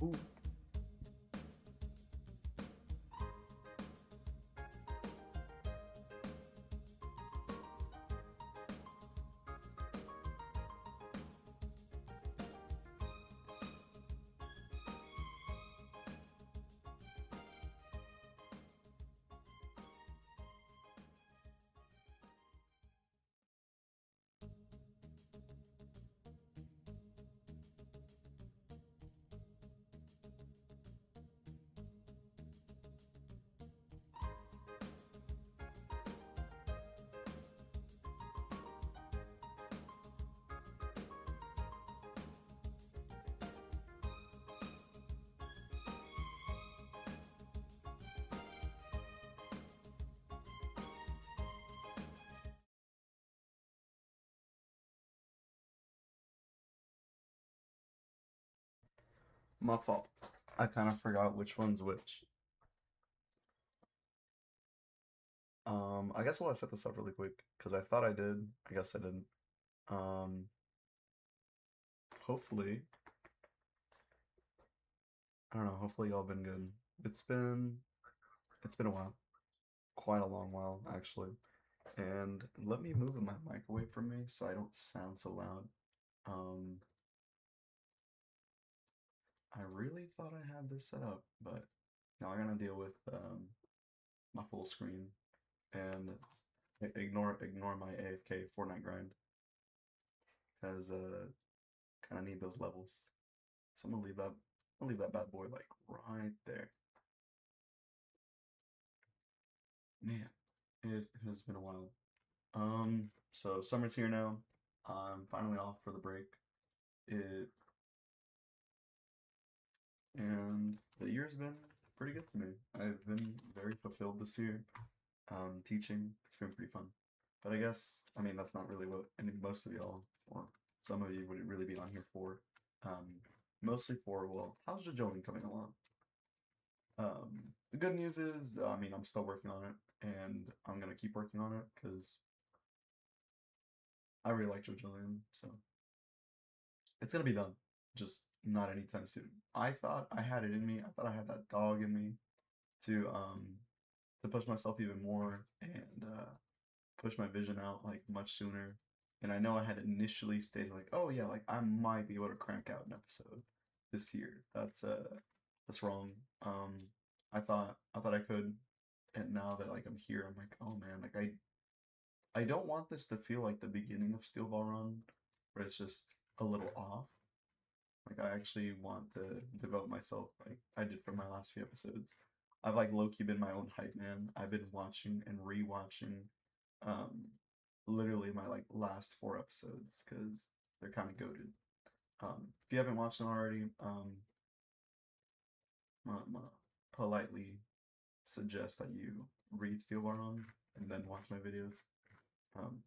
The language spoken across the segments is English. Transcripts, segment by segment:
Ooh. My fault. I kind of forgot which one's which. I guess we'll set this up really quick because I thought I did. I guess I didn't. Um, hopefully, I don't know. Hopefully y'all been good. It's been it's been a while, quite a long while actually. And let me move my mic away from me so I don't sound so loud. Um, I really thought I had this set up, but now I gotta deal with my full screen and ignore my AFK Fortnite grind because kind of need those levels. So I'm gonna leave that. I'll leave that bad boy like right there. Man, it has been a while. So summer's here now. I'm finally off for the break. It and the year's been pretty good to me. I've been very fulfilled this year. Teaching, it's been pretty fun. But I guess, I mean, that's not really what I mean, most of y'all, or some of you wouldn't really be on here for. Mostly for, well, how's JoJolion coming along? The good news is, I mean, I'm still working on it, and I'm gonna keep working on it because I really like JoJolion, so it's gonna be done. Just not anytime soon. I thought I had it in me. I thought I had that dog in me to push myself even more and push my vision out like much sooner. And I know I had initially stated like, oh yeah, like I might be able to crank out an episode this year. That's wrong. I thought I could, and now that like I'm here, I'm like, oh man, like I don't want this to feel like the beginning of Steel Ball Run, where it's just a little off. Like I actually want to devote myself like I did for my last few episodes. I've like low-key been my own hype man. I've been watching and rewatching um literally my like last four episodes because they're kind of goated. If you haven't watched them already, politely suggest that you read Steel Bar on and then watch my videos. Um,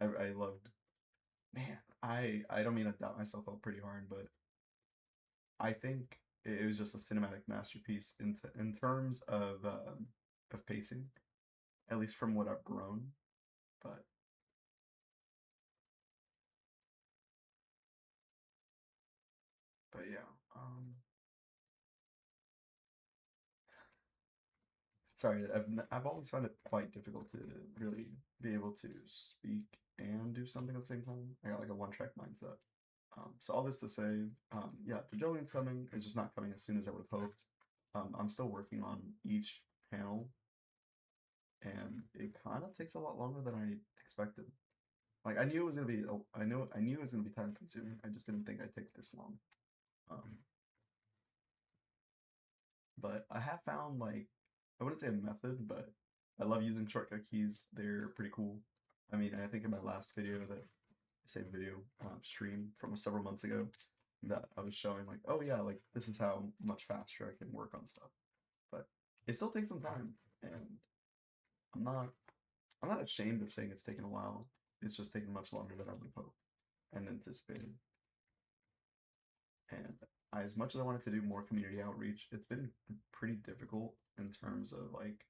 I loved, man. I don't mean to doubt myself out pretty hard, but I think it was just a cinematic masterpiece in terms of pacing, at least from what I've grown. But yeah. Sorry, I've always found it quite difficult to really be able to speak and do something at the same time. I got like a one-track mindset. So all this to say, yeah, JoJolien's coming. It's just not coming as soon as I would have hoped. I'm still working on each panel, and it kind of takes a lot longer than I expected. Like I knew it was gonna be, I knew it was gonna be time consuming. I just didn't think I'd take this long. Um, but I have found like I wouldn't say a method, but I love using shortcut keys. They're pretty cool. I mean, I think in my last video that I say video stream from several months ago that I was showing like, oh yeah, like this is how much faster I can work on stuff. But it still takes some time, and I'm not I'm not ashamed of saying it's taken a while. It's just taken much longer than I would have hoped and anticipated. And as much as I wanted to do more community outreach, it's been pretty difficult in terms of like,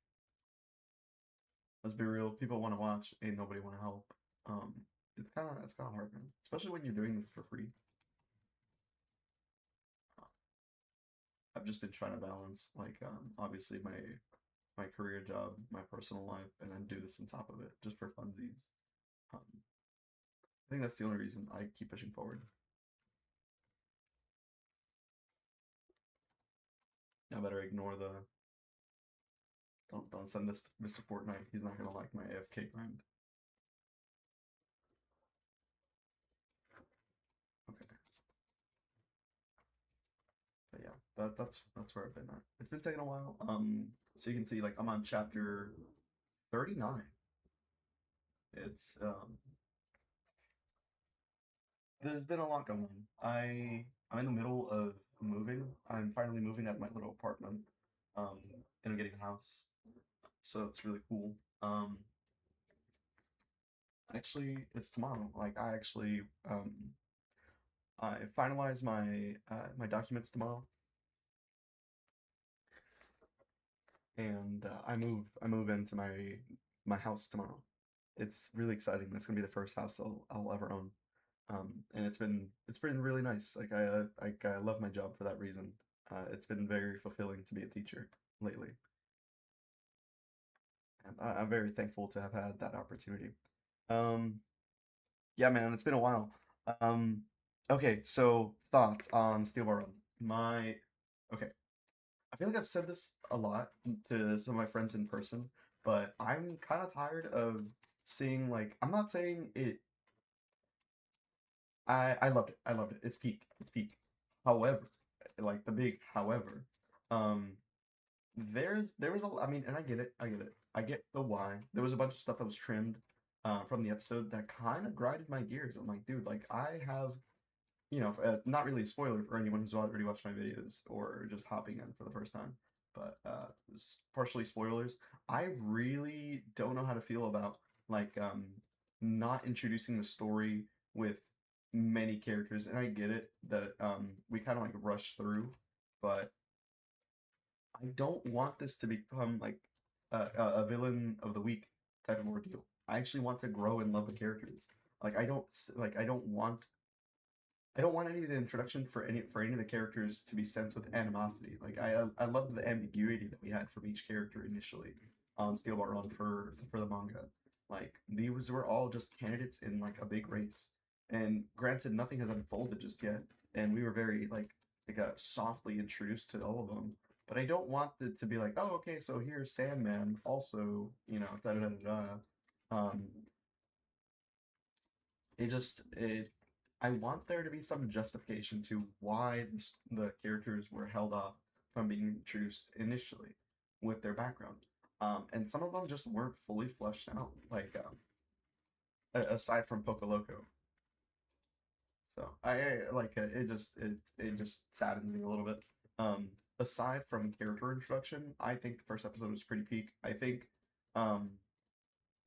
let's be real, people want to watch, ain't nobody want to help. Um, it's kind of hard, man. Especially when you're doing this for free. I've just been trying to balance like obviously my career job, my personal life, and then do this on top of it just for funsies. Um, I think that's the only reason I keep pushing forward. I better ignore the don't send this to Mr. Fortnite. He's not gonna like my AFK grind. Okay, but yeah, that's where I've been at. It's been taking a while. So you can see like I'm on chapter 39. It's there's been a lot going on. I'm in the middle of moving. I'm finally moving out of my little apartment. Um, and I'm getting a house, so it's really cool. Um, actually, it's tomorrow. Like I finalize my documents tomorrow, and I move into my house tomorrow. It's really exciting. It's gonna be the first house I'll ever own. And it's been really nice. I love my job for that reason. It's been very fulfilling to be a teacher lately, and I'm very thankful to have had that opportunity. Um, yeah, man, it's been a while. Um, okay, so thoughts on Steel Bar Run? My okay, I feel like I've said this a lot to some of my friends in person, but I'm kind of tired of seeing like I'm not saying it I loved it. I loved it. It's peak. It's peak. However, like the big however, um, there was a I mean, and I get it. I get it. I get the why. There was a bunch of stuff that was trimmed from the episode that kind of grinded my gears. I'm like, dude, like I have not really a spoiler for anyone who's already watched my videos or just hopping in for the first time, but partially spoilers. I really don't know how to feel about like not introducing the story with many characters, and I get it that we kind of like rush through, but I don't want this to become like a villain of the week type of ordeal. I actually want to grow and love the characters. Like I I don't want any of the introduction for any of the characters to be sensed with animosity. Like I love the ambiguity that we had from each character initially on Steel Ball Run for the manga. Like these were all just candidates in like a big race, and granted, nothing has unfolded just yet, and we were very like softly introduced to all of them. But I don't want it to be like, oh, okay, so here's Sandman, also, da da da da. It just it I want there to be some justification to why the characters were held off from being introduced initially with their background. And some of them just weren't fully fleshed out, like aside from Poco Loco. So it just saddens me a little bit. Aside from character introduction, I think the first episode was pretty peak. I think um,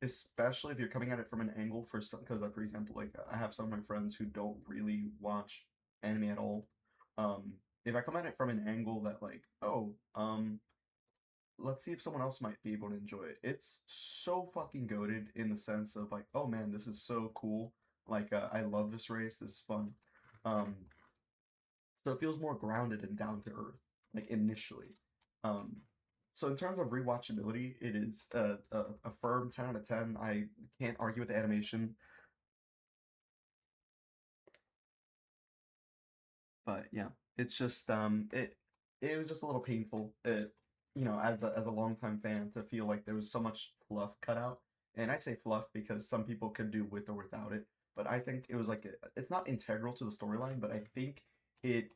especially if you're coming at it from an angle for some because like for example like I have some of my friends who don't really watch anime at all. If I come at it from an angle that like let's see if someone else might be able to enjoy it, it's so fucking goated in the sense of like, oh man, this is so cool, like I love this race, this is fun. um so it feels more grounded and down to earth, like initially. Um, so in terms of rewatchability, it is a firm 10 out of 10. I can't argue with the animation, but yeah, it's just it was just a little painful. As a longtime fan, to feel like there was so much fluff cut out. And I say fluff because some people could do with or without it, but I think it was like it's not integral to the storyline, but I think it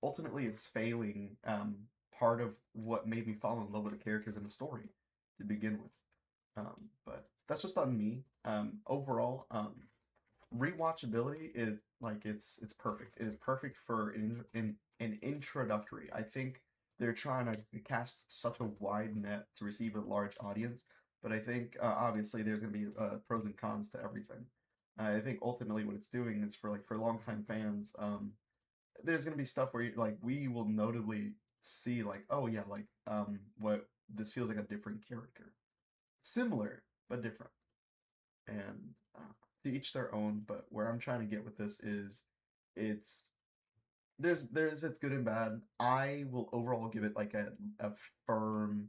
ultimately it's failing part of what made me fall in love with the characters in the story to begin with. But that's just on me. Overall, rewatchability is like it's perfect. It is perfect for an introductory. I think they're trying to cast such a wide net to receive a large audience, but I think obviously there's going to be pros and cons to everything. I think ultimately what it's doing is for longtime fans. There's gonna be stuff where like we will notably see like, oh yeah, like what this feels like a different character, similar but different, and to each their own. But where I'm trying to get with this is, it's there's it's good and bad. I will overall give it like a firm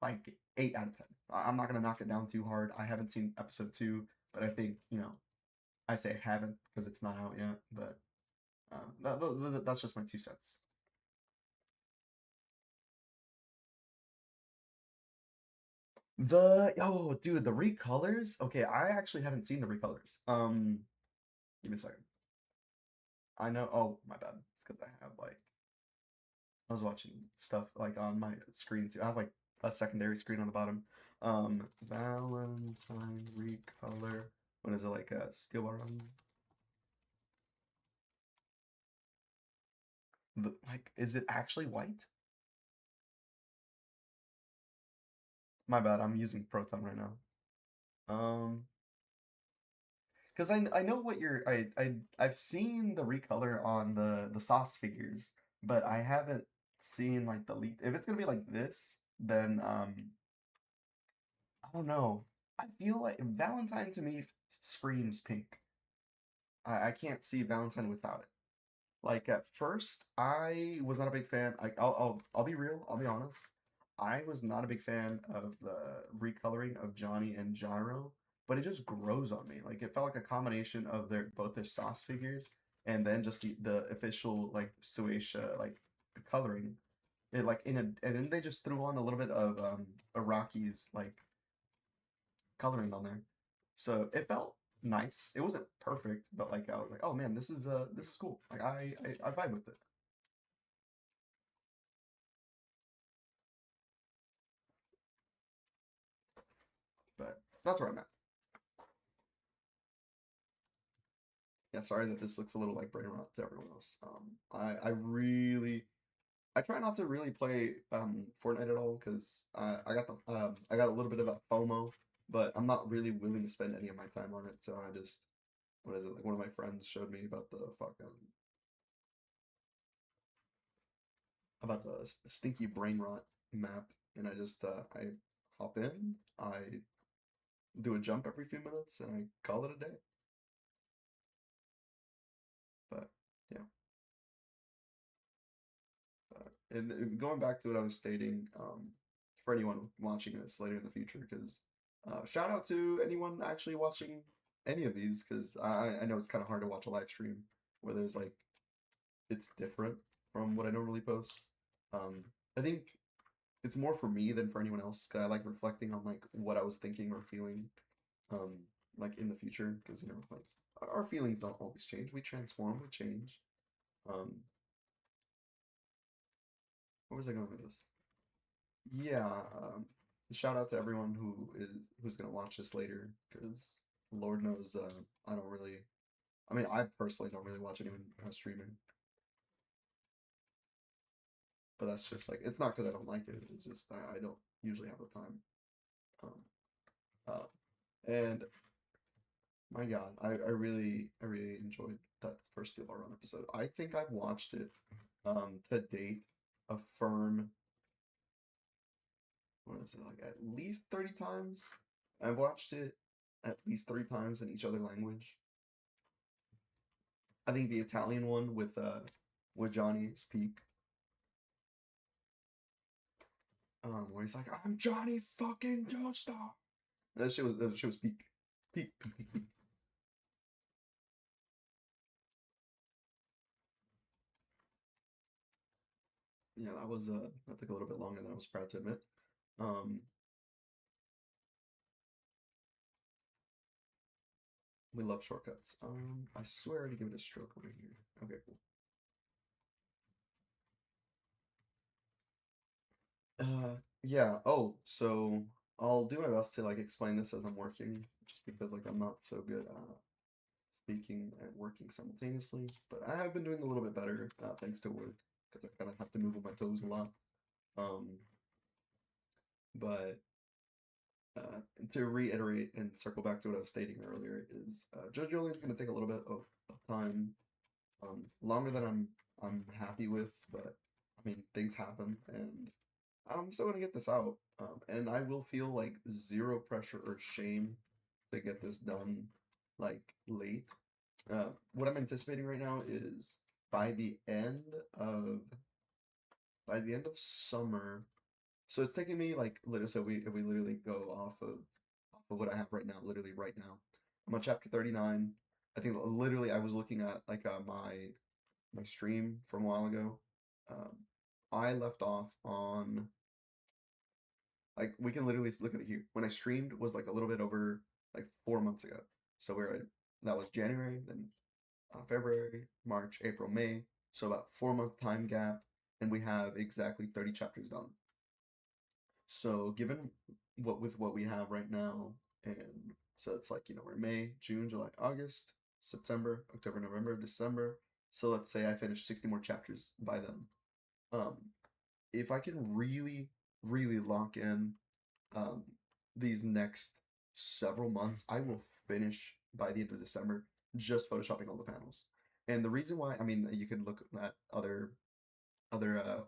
like 8 out of 10. I'm not gonna knock it down too hard. I haven't seen episode 2, but I think I say haven't because it's not out yet. But that's just my 2 cents. Dude, the recolors. Okay, I actually haven't seen the recolors. Give me a second. I know. Oh, my bad. It's because I have like I was watching stuff like on my screen too. I have like a secondary screen on the bottom. Valentine recolor. What is it like a steel bar on? Like, is it actually white? My bad. I'm using Proton right now. Because I know what you're I've seen the recolor on the sauce figures, but I haven't seen like the leak. If it's gonna be like this, then I don't know. I feel like Valentine to me screams pink. I can't see Valentine without it. Like at first, I was not a big fan. I'll be real. I'll be honest. I was not a big fan of the recoloring of Johnny and Gyro, but it just grows on me. Like it felt like a combination of their sauce figures and then just the official like Suecia like coloring. It like in a and then they just threw on a little bit of Iraqi's like coloring on there. So it felt nice. It wasn't perfect, but like I was like, oh man, this is cool. Like I vibe with it. But that's where I'm at. Yeah, sorry that this looks a little like brain rot to everyone else. I really I try not to really play Fortnite at all because I got a little bit of that FOMO, but I'm not really willing to spend any of my time on it. So I just what is it like one of my friends showed me about the the stinky brain rot map, and I just I hop in, I do a jump every few minutes, and I call it a day. But yeah, and going back to what I was stating, for anyone watching this later in the future, because shout out to anyone actually watching any of these, because I know it's kind of hard to watch a live stream where there's like it's different from what I normally post. I think it's more for me than for anyone else. 'Cause I like reflecting on like what I was thinking or feeling, um, like in the future, because like our feelings don't always change. We transform, we change. Um, where was I going with this? Yeah, shout out to everyone who's gonna watch this later, because Lord knows, I don't really. I mean, I personally don't really watch anyone streaming, but that's just like it's not because I don't like it. It's just I don't usually have the time. Um, uh, and my God, I really enjoyed that first Steel Ball Run episode. I think I've watched it to date a firm, what is it, like at least 30 times. I've watched it at least 3 times in each other language. I think the Italian one with Johnny's peak, where he's like, I'm Johnny fucking Joestar. That shit was peak. Peak, peak, peak, peak. Yeah, that took a little bit longer than I was proud to admit. Um we love shortcuts. I swear to give it a stroke over here. Okay, cool. Yeah. Oh, so I'll do my best to like explain this as I'm working, just because like I'm not so good at speaking and working simultaneously. But I have been doing a little bit better thanks to work, because I kind of have to move on my toes a lot. Um, but to reiterate and circle back to what I was stating earlier is JoJolion is going to take a little bit of time, longer than I'm happy with, but I mean things happen, and I'm still gonna get this out, and I will feel like zero pressure or shame to get this done like late. What I'm anticipating right now is by the end of by the end of summer. So it's taking me like literally. So if we literally go off of what I have right now, literally right now, I'm on chapter 39. I think literally I was looking at like my stream from a while ago. Um, I left off on like we can literally look at it here. When I streamed was like a little bit over like 4 months ago. So we're at, that was January, then February, March, April, May. So about 4 month time gap, and we have exactly 30 chapters done. So given what we have right now, and so it's like we're May, June, July, August, September, October, November, December. So let's say I finish 60 more chapters by then. Um, if I can really, really lock in um, these next several months, I will finish by the end of December just photoshopping all the panels. And the reason why, I mean, you could look at other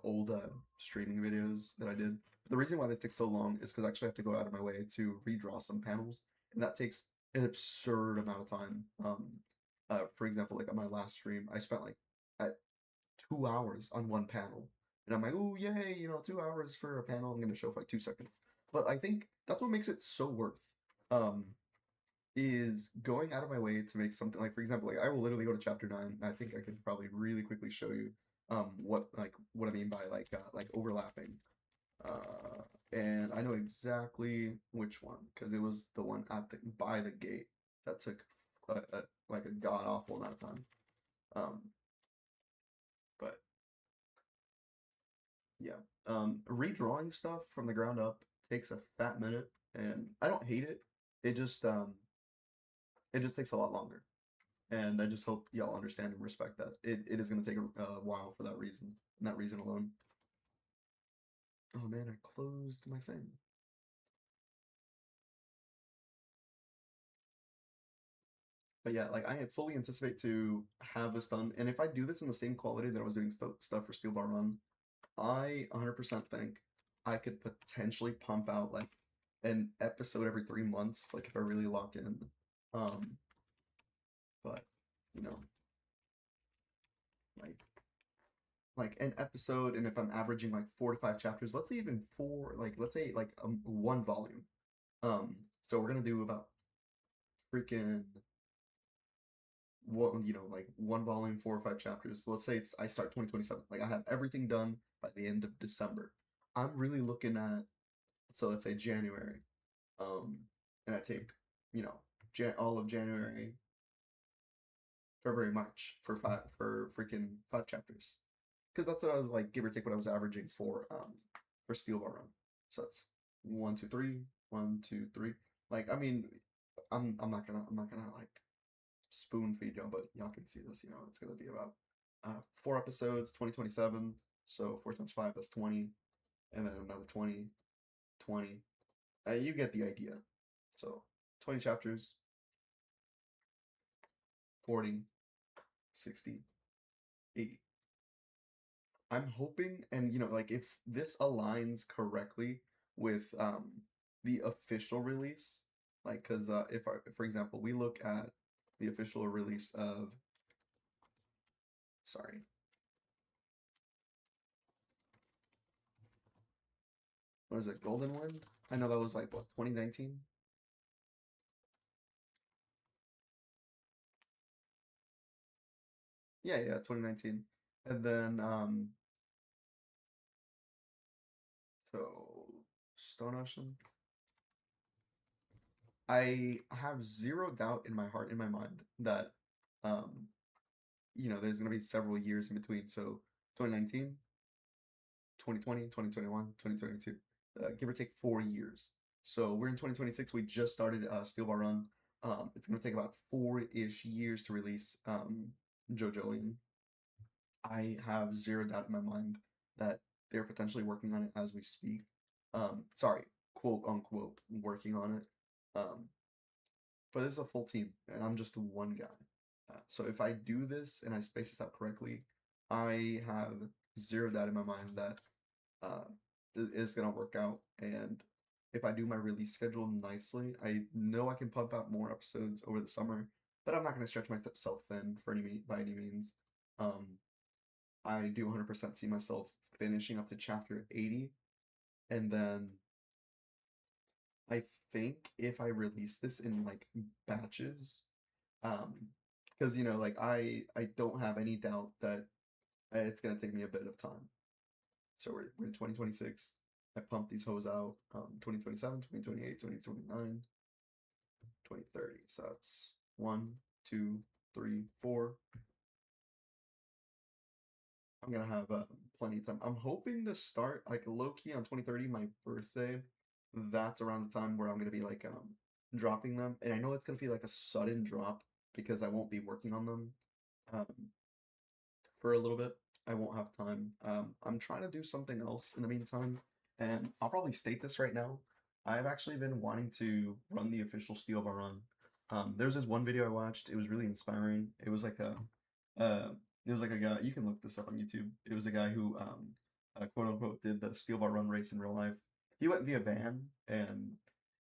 old streaming videos that I did. But the reason why they take so long is because I actually have to go out of my way to redraw some panels, and that takes an absurd amount of time. For example, like on my last stream, I spent like at 2 hours on one panel, and I'm like, oh yay, 2 hours for a panel. I'm gonna show for like 2 seconds. But I think that's what makes it so worth. Um, is going out of my way to make something like, for example, like I will literally go to chapter 9, and I think I could probably really quickly show you what I mean by like overlapping. And I know exactly which one because it was the one at the by the gate that took like a god awful amount of time. Um, but yeah, redrawing stuff from the ground up takes a fat minute, and I don't hate it. It just takes a lot longer. And I just hope y'all understand and respect that. It is going to take a while for that reason, and that reason alone. Oh man, I closed my thing. But yeah, like I fully anticipate to have this done, and if I do this in the same quality that I was doing stuff for Steel Bar Run, I 100% think I could potentially pump out like an episode every 3 months, like if I really lock in. Um, but you know, like an episode, and if I'm averaging like 4 to 5 chapters, let's say even four, like let's say like one volume. So we're gonna do about freaking what like one volume, 4 or 5 chapters. Let's say I start 2027. Like I have everything done by the end of December. I'm really looking at, so let's say January, um, and I take all of January, February, March for freaking 5 chapters, because that's what I was like, give or take what I was averaging for Steel Bar Run. So that's 1, 2, 3, 1, 2, 3. Like I mean, I'm not gonna like spoon feed y'all, but y'all can see this. It's gonna be about 4 episodes, 2027. So 4 times 5, that's 20, and then another 20, 20. You get the idea. So 20 chapters, 40, 60, 80. I'm hoping, and like if this aligns correctly with the official release, like because for example, we look at the official release of, sorry, what is it, Golden Wind? I know that was like what, 2019? Yeah, yeah, 2019. And then so Stone Ocean. I have zero doubt in my heart, in my mind, that um there's going to be several years in between. So 2019, 2020, 2021, 2022, give or take 4 years. So we're in 2026. We just started Steel Bar Run. It's going to take about 4-ish years to release JoJolion. I have zero doubt in my mind that they're potentially working on it as we speak. Sorry, quote unquote, working on it. Um, but this is a full team, and I'm just one guy. So if I do this and I space this out correctly, I have zero doubt in my mind that uh, it's gonna work out. And if I do my release schedule nicely, I know I can pump out more episodes over the summer, but I'm not gonna stretch myself thin for by any means. Um, I do 100% see myself finishing up to chapter 80, and then I think if I release this in like batches, um, because you know, like I don't have any doubt that it's gonna take me a bit of time. So we're in 2026. I pumped these hoes out 2027, 2028, 2029, 2030. So that's one, two, three, four. I'm gonna have plenty of time. I'm hoping to start like low key on 2030, my birthday. That's around the time where I'm gonna be like dropping them, and I know it's gonna be like a sudden drop because I won't be working on them um, for a little bit. I won't have time. I'm trying to do something else in the meantime, and I'll probably state this right now. I've actually been wanting to run the official Steel Bar run. There's this one video I watched. It was really inspiring. Uh, it was like a guy. You can look this up on YouTube. It was a guy who, quote unquote, did the Steel Bar run race in real life. He went via van, and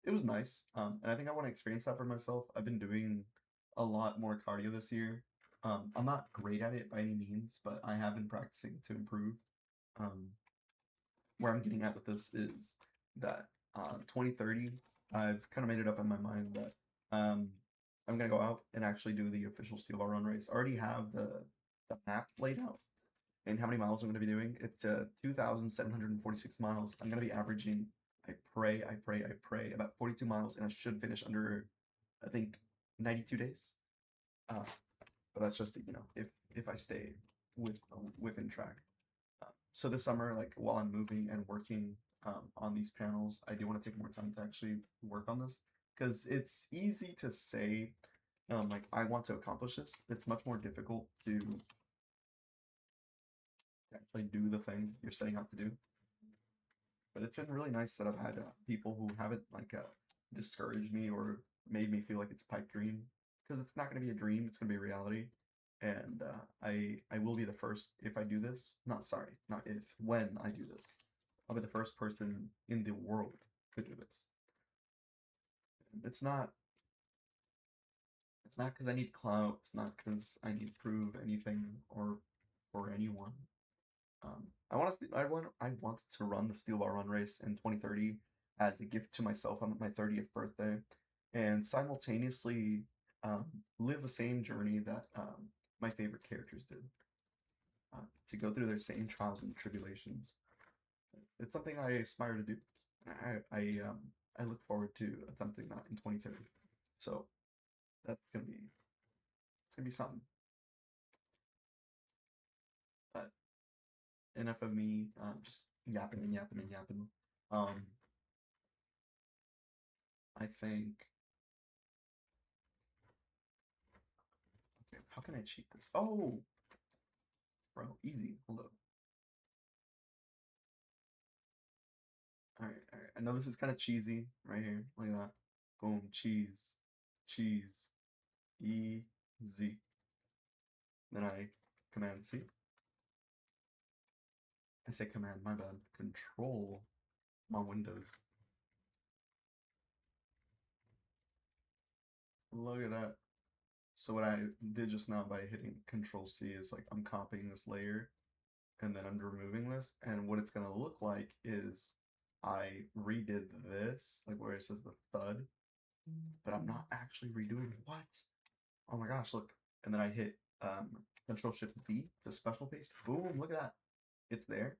it was nice. And I think I want to experience that for myself. I've been doing a lot more cardio this year. I'm not great at it by any means, but I have been practicing to improve. Um, where I'm getting at with this is that 2030, I've kind of made it up in my mind that I'm gonna go out and actually do the official Steel Bar Run race. I already have the map laid out and how many miles I'm gonna be doing. It's 2,746 miles. I'm gonna be averaging. I pray about 42 miles, and I should finish under, I think, 92 days. Uh, but that's just you know if I stay within track. So this summer, like while I'm moving and working on these panels, I do want to take more time to actually work on this because it's easy to say like I want to accomplish this. It's much more difficult to actually do the thing you're setting out to do. But it's been really nice that I've had people who haven't like discouraged me or made me feel like it's a pipe dream because it's not going to be a dream; it's going to be a reality. And I will be the first if I do this. Not sorry, not if when I do this. I'll be the first person in the world to do this. It's not. It's not because I need clout. It's not because I need to prove anything or anyone. I want to. I want to run the Steel Bar Run race in 2030 as a gift to myself on my 30th birthday, and simultaneously um, live the same journey that my favorite characters did. To go through their same trials and tribulations. It's something I aspire to do. I look forward to attempting that in 2030. So that's gonna be it's gonna be something. But enough of me just yapping and yapping and yapping. Um, I think. Okay, how can I cheat this? Oh, bro, easy. Hold up. All right, all right. I know this is kind of cheesy right here, like that. Boom, cheese, cheese, easy. Then I command C. I say command, my bad. Control on Windows. Look at that. So what I did just now by hitting Control C is like I'm copying this layer and then I'm removing this. And what it's gonna look like is I redid this, like where it says the thud, but I'm not actually redoing what? Oh my gosh, look. And then I hit Control Shift B to special paste. Boom, look at that. It's there.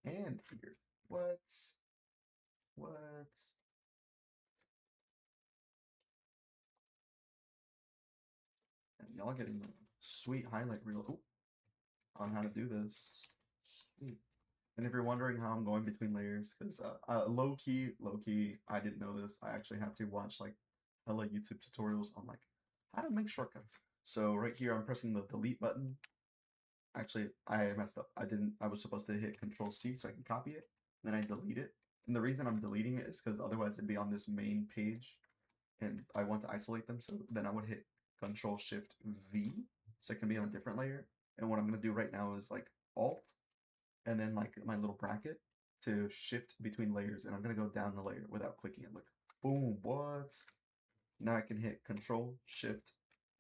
And here. What? What? And y'all getting the sweet highlight reel on how to do this. Sweet. And if you're wondering how I'm going between layers, because low key, I didn't know this. I actually had to watch like hella YouTube tutorials on like how to make shortcuts. So right here, I'm pressing the delete button. Actually, I messed up. I didn't. I was supposed to hit Control C so I can copy it. Then I delete it. And the reason I'm deleting it is because otherwise it'd be on this main page, and I want to isolate them. So then I would hit Control Shift V so it can be on a different layer. And what I'm gonna do right now is like Alt and then like my little bracket to shift between layers, and I'm gonna go down the layer without clicking it. Look, boom, what? Now I can hit Control Shift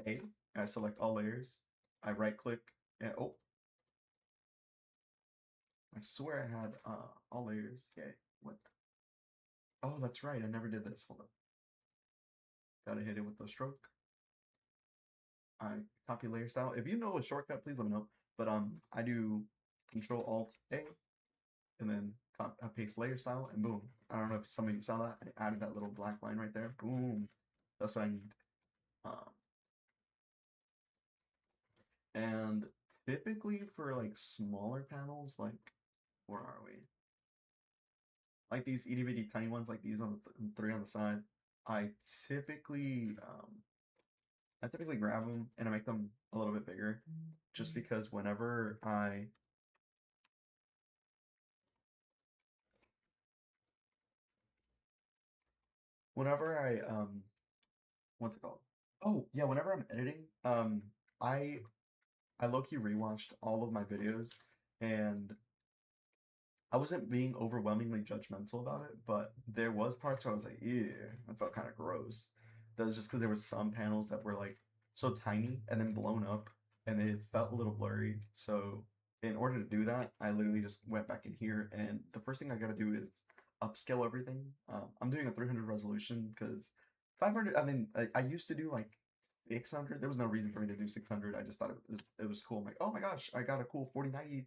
A. I select all layers. I right click and oh, I swear I had all layers. Yay. What? Oh, that's right. I never did this. Hold up. Gotta hit it with the stroke. I copy layer style. If you know a shortcut, please let me know. But I do Control Alt A and then paste layer style and boom. I don't know if somebody saw that. I added that little black line right there. Boom. That's what I need. Um, and typically for like smaller panels, like where are we? Like these itty bitty tiny ones, like these on the three on the side. I typically I typically grab them and I make them a little bit bigger, just because whenever I what's it called? Oh yeah, whenever I'm editing, I I low key rewatched all of my videos and I wasn't being overwhelmingly judgmental about it, but there was parts where I was like, "Ew," I felt kind of gross. That was just because there was some panels that were like so tiny and then blown up, and it felt a little blurry. So in order to do that, I literally just went back in here, and the first thing I gotta do is upscale everything. I'm doing a 300 resolution because 500. I mean, I used to do like 600. There was no reason for me to do 600. I just thought it was cool. I'm like, oh my gosh, I got a cool 4090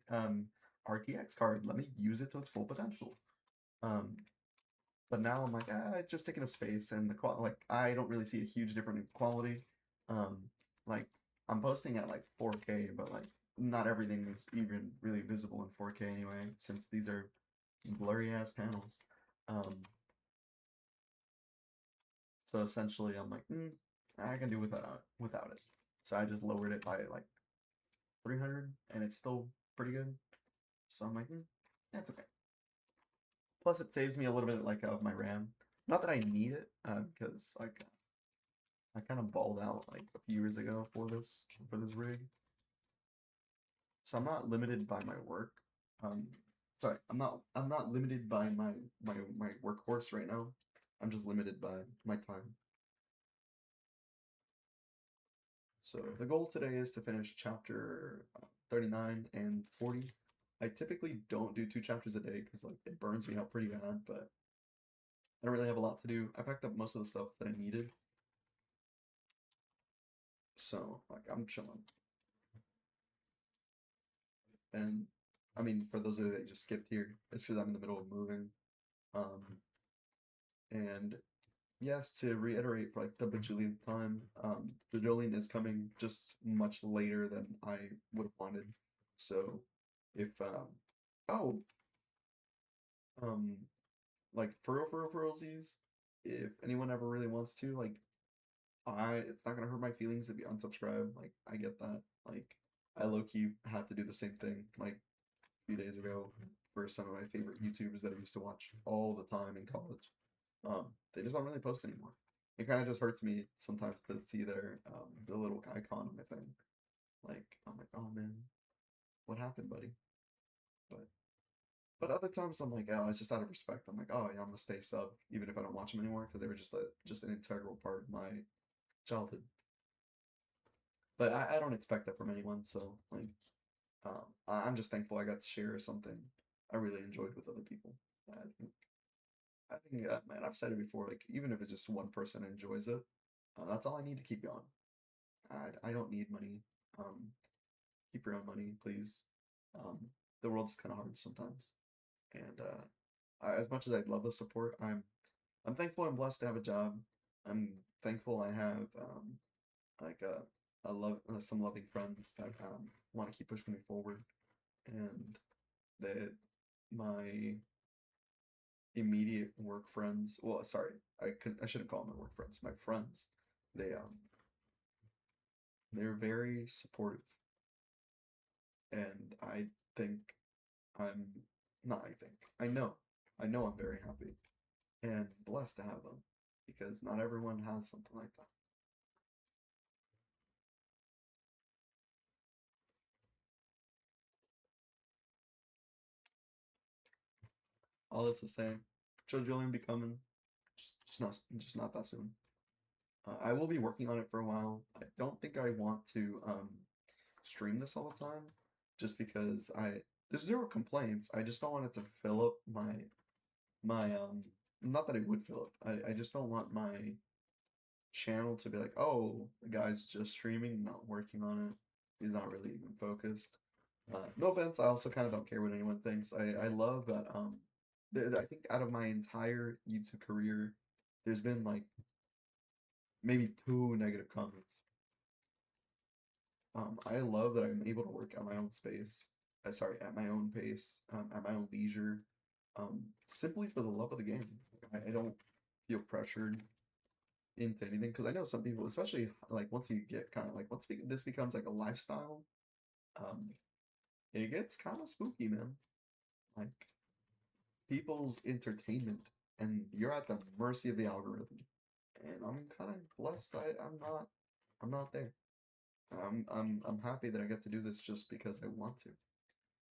RTX card. Let me use it to its full potential. Um, but now I'm like, it's just taking up space, and the quality. Like, I don't really see a huge difference in quality. Um, like, I'm posting at like 4K, but like, not everything is even really visible in 4K anyway, since these are blurry ass panels. Um, so essentially, I'm like, I can do without it. So I just lowered it by like 300, and it's still pretty good. So I'm like, that's okay. Plus, it saves me a little bit like of my RAM. Not that I need it, because like I kind of balled out like a few years ago for this rig, so I'm not limited by my work. Um, sorry, I'm not limited by my workhorse right now. I'm just limited by my time. So the goal today is to finish chapter 39 and 40. I typically don't do two chapters a day because like it burns me out pretty bad, but I don't really have a lot to do. I packed up most of the stuff that I needed. So like I'm chilling. And I mean, for those of you that just skipped here, it's because I'm in the middle of moving. Um, and yes, to reiterate for like the bajillionth time, JoJolion is coming just much later than I would have wanted. So if oh um like for realsies, if anyone ever really wants to, like it's not gonna hurt my feelings if you unsubscribe. Like I get that. Like I low key had to do the same thing like a few days ago for some of my favorite YouTubers that I used to watch all the time in college. They just don't really post anymore. It kind of just hurts me sometimes to see their the little icon on my thing. Like I'm like, oh man, what happened, buddy? But other times I'm like, oh, it's just out of respect. I'm like, oh yeah, I'm gonna stay sub even if I don't watch them anymore because they were just an integral part of my childhood. But I don't expect that from anyone. So like, I'm just thankful I got to share something I really enjoyed with other people. I think man, I've said it before. Like even if it's just one person enjoys it, that's all I need to keep going. I don't need money. Um, keep your own money, please. Um, the world's kind of hard sometimes, and as much as I'd love the support, I'm thankful and blessed to have a job. I'm thankful I have like a love some loving friends that want to keep pushing me forward, and that my immediate work friends. Well, sorry, I shouldn't call them my work friends. My friends, they they're very supportive, and I think I'm not. I know I'm very happy and blessed to have them because not everyone has something like that. All that's the same. JoJolion be coming, just not that soon. I will be working on it for a while. I don't think I want to stream this all the time, just because there's zero complaints. I just don't want it to fill up my not that it would fill up. I just don't want my channel to be like, oh, the guy's just streaming, not working on it. He's not really even focused. No offense, I also kind of don't care what anyone thinks. I love that I think out of my entire YouTube career, there's been like maybe two negative comments. I love that I'm able to work at my own space. Sorry, at my own pace, at my own leisure, simply for the love of the game. I don't feel pressured into anything because I know some people, especially like once you get kind of like this becomes like a lifestyle, um, it gets kind of spooky, man. Like people's entertainment, and you're at the mercy of the algorithm. And I'm kind of blessed. I'm not there. I'm happy that I get to do this just because I want to,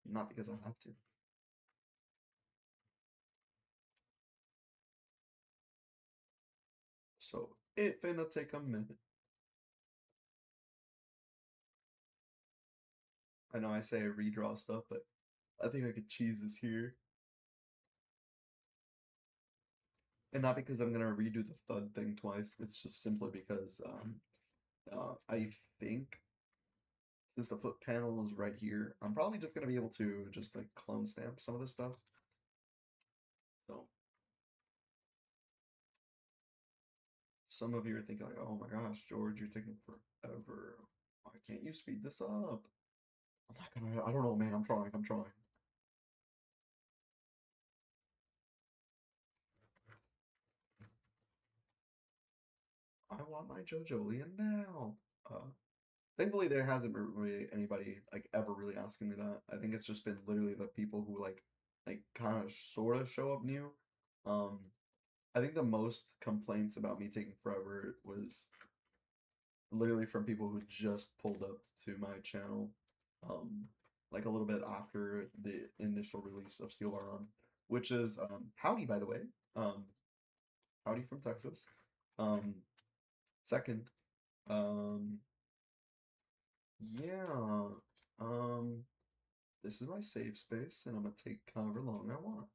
not because I have to. So it finna take a minute. I know I say I redraw stuff, but I think I could cheese this here. And not because I'm gonna redo the thud thing twice. It's just simply because I think since the foot panel is right here, I'm probably just gonna be able to just like clone stamp some of this stuff. So some of you are thinking like, oh my gosh, George, you're taking forever. Why can't you speed this up? I'm not gonna. I don't know, man. I'm trying. I'm trying. I want my JoJolion now. Uh, Thankfully, there hasn't been really anybody like ever really asking me that. I think it's just been literally the people who like kind of sort of show up new. Um, I think the most complaints about me taking forever was literally from people who just pulled up to my channel, um, like a little bit after the initial release of Steel Bar Run, which is howdy by the way, um, howdy from Texas. Um, Second, um, yeah, um, this is my safe space, and I'm gonna take however long I want,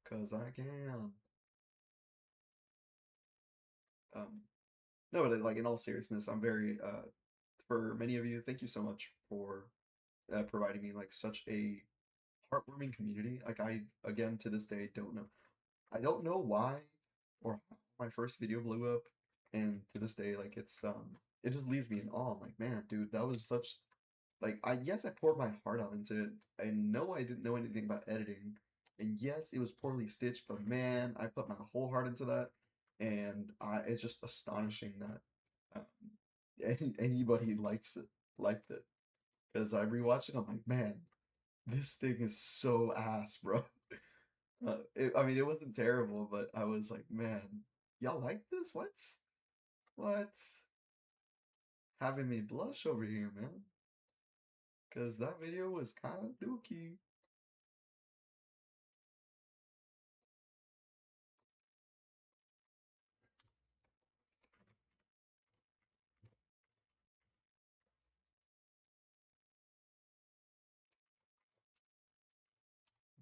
cause I can. Um, no, but like in all seriousness, I'm very for many of you, thank you so much for providing me like such a heartwarming community. Like I again to this day don't know. I don't know why or how my first video blew up, and to this day like it just leaves me in awe. I'm like, man, dude, that was such like I yes I poured my heart out into it. I know I didn't know anything about editing, and yes it was poorly stitched, but man, I put my whole heart into that, and it's just astonishing that anybody liked it because I rewatched it. I'm like, man, this thing is so ass, bro. I mean, it wasn't terrible, but I was like, man, y'all like this? What? What? Having me blush over here, man. Because that video was kind of dookie.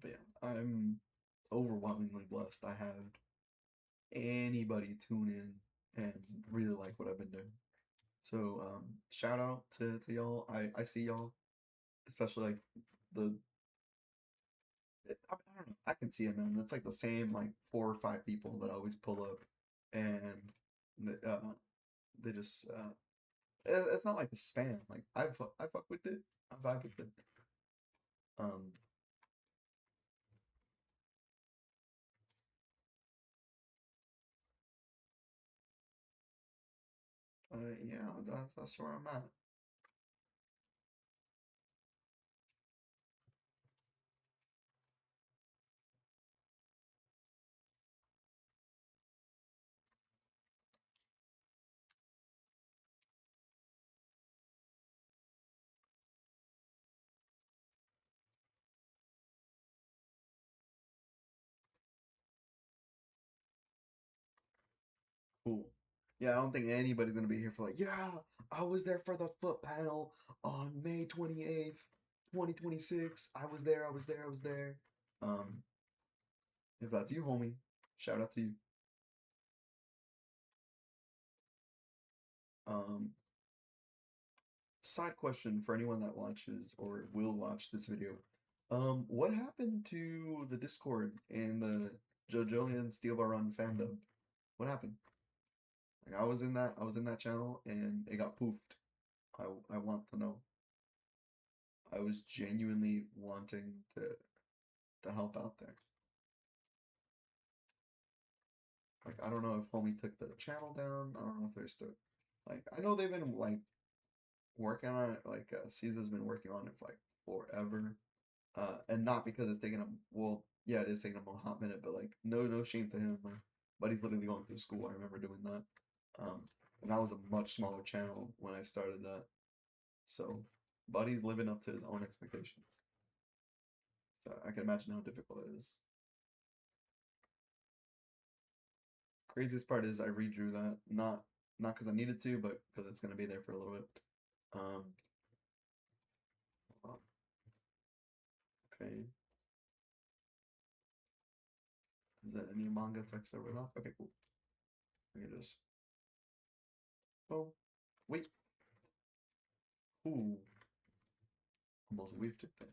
But yeah, I'm overwhelmingly blessed. I had anybody tune in and really like what I've been doing. So shout out to y'all. I see y'all, especially like the I don't know. I can see it, man. It's like the same like four or five people that always pull up, and they just it's not like a spam. Like I fuck with it. I vibe with it. Um, yeah, that's where I'm at. Cool. Yeah, I don't think anybody's gonna be here for like, yeah, I was there for the foot panel on May 28th. 2026. I was there. I was there. I was there. Um, if that's you, homie, shout out to you. Um, Side question for anyone that watches or will watch this video. What happened to the Discord and the JoJolion Steel Bar Run fandom? What happened? Like I was in that channel and it got poofed. I want to know. I was genuinely wanting to help out there. Like I don't know if homie took the channel down. I don't know if they're still like I know they've been like working on it. Like Caesar's been working on it for like forever. And not because it's taking him. Well, yeah, it is taking him a hot minute, but like no shame to him. But he's literally going through school. I remember doing that. And that was a much smaller channel when I started that. So, Buddy's living up to his own expectations. So I can imagine how difficult it is. Craziest part is I redrew that, not because I needed to, but because it's gonna be there for a little bit. Um, okay. Is that any manga text that we're off? Okay, cool. I can just. Oh, wait. Ooh, almost whiffed it there.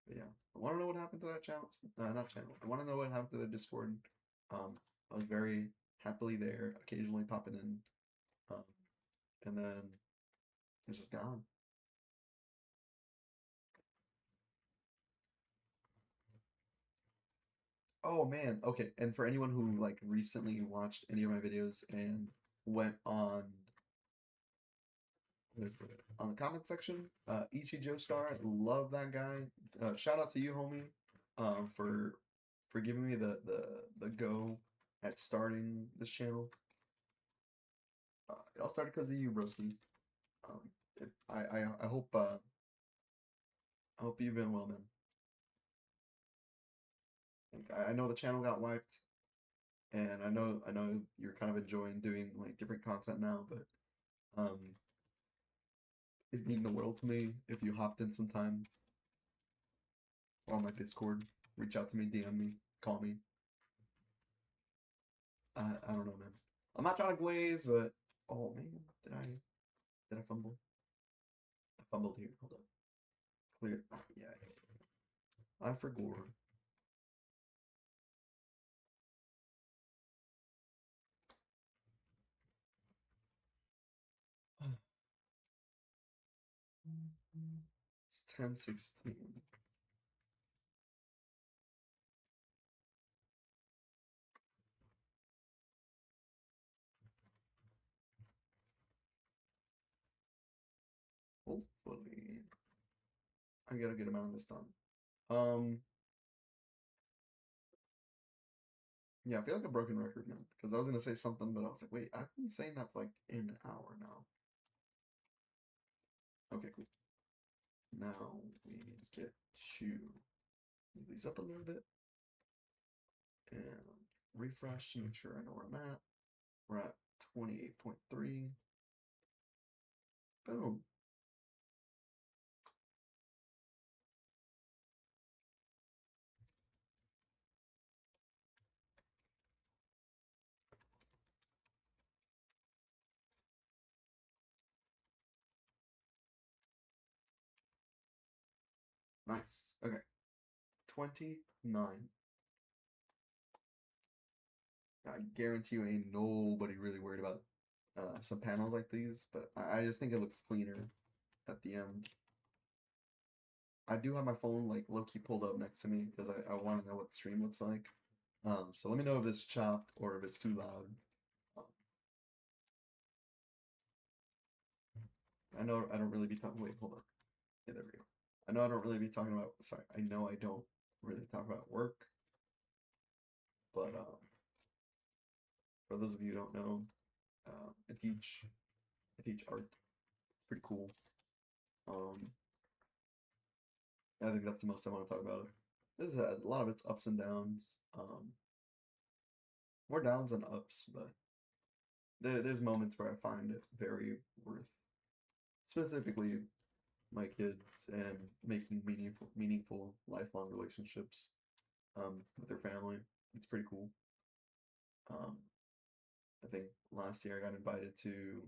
But yeah, I want to know what happened to that channel. Not channel. I want to know what happened to the Discord. I was very happily there, occasionally popping in, um, and then it's just gone. Oh man, okay. And for anyone who like recently watched any of my videos and went on what is it on the comment section, Ichi Joestar, love that guy. Shout out to you, homie, for giving me the go at starting this channel. It all started because of you, broski. Um, I hope you've been well, man. Like, I know the channel got wiped, and I know you're kind of enjoying doing like different content now, but um, it'd mean the world to me if you hopped in sometime on my Discord, reach out to me, DM me, call me. I don't know, man. I'm not trying to glaze, but oh man, did I fumble? I fumbled here. Hold up. Clear. Yeah, I forgot. 10:16. Hopefully, I get a good amount of this done. Um, yeah, I feel like a broken record now because I was gonna say something, but I was like, wait, I've been saying that for like an hour now. Okay, cool. Now we get to move these up a little bit and refresh to make sure I know where I'm at. We're at 28.3. Boom. Nice. Okay. 29. I guarantee you ain't nobody really worried about some panels like these, but I just think it looks cleaner at the end. I do have my phone like low-key pulled up next to me because I want to know what the stream looks like. So let me know if it's chopped or if it's too loud. Um, I know I don't really be talking. Wait, hold on. Yeah, there we go. I know I don't really be talking about. Sorry, I know I don't really talk about work, but for those of you who don't know, I teach art. It's pretty cool. Um, I think that's the most I want to talk about it. This is a lot of its ups and downs. More downs than ups, but there's moments where I find it very worth. Specifically, my kids and making meaningful lifelong relationships with their family. It's pretty cool. Um, I think last year I got invited to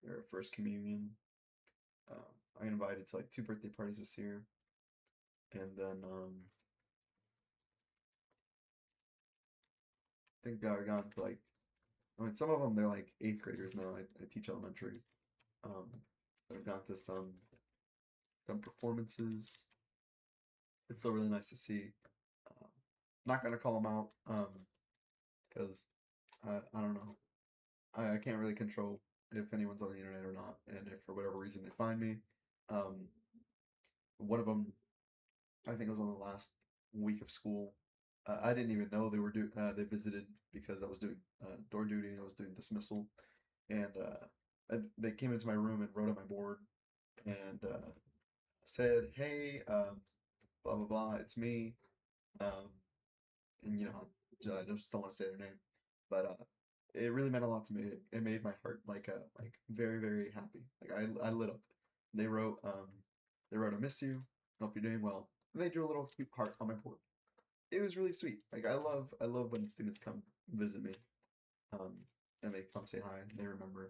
their first communion. I got invited to like two birthday parties this year, and then I think I got to like I mean some of them they're like eighth graders now. I teach elementary. Um, I've gone to some performances. It's still really nice to see. Um, not gonna call them out because I don't know. I can't really control if anyone's on the internet or not, and if for whatever reason they find me. Um, one of them, I think it was on the last week of school. I didn't even know they visited because I was doing door duty and I was doing dismissal, and they came into my room and wrote on my board and said, "Hey, blah blah blah, it's me." Um, and I just don't want to say their name, but it really meant a lot to me. It made my heart like very very happy. Like I lit up. They wrote I miss you. Hope you're doing well. And they drew a little cute heart on my board. It was really sweet. Like I love when students come visit me, um, and they come say hi and they remember.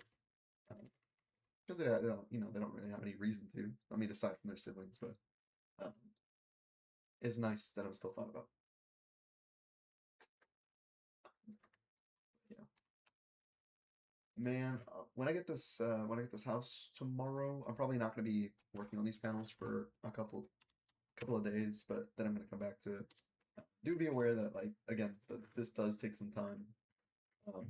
Because they don't they don't really have any reason to. I mean, aside from their siblings, but um, it's nice that I'm still thought about. Yeah. Man, when I get this house tomorrow, I'm probably not going to be working on these panels for a couple of days, but then I'm going to come back to. Do be aware that like again, this does take some time, um,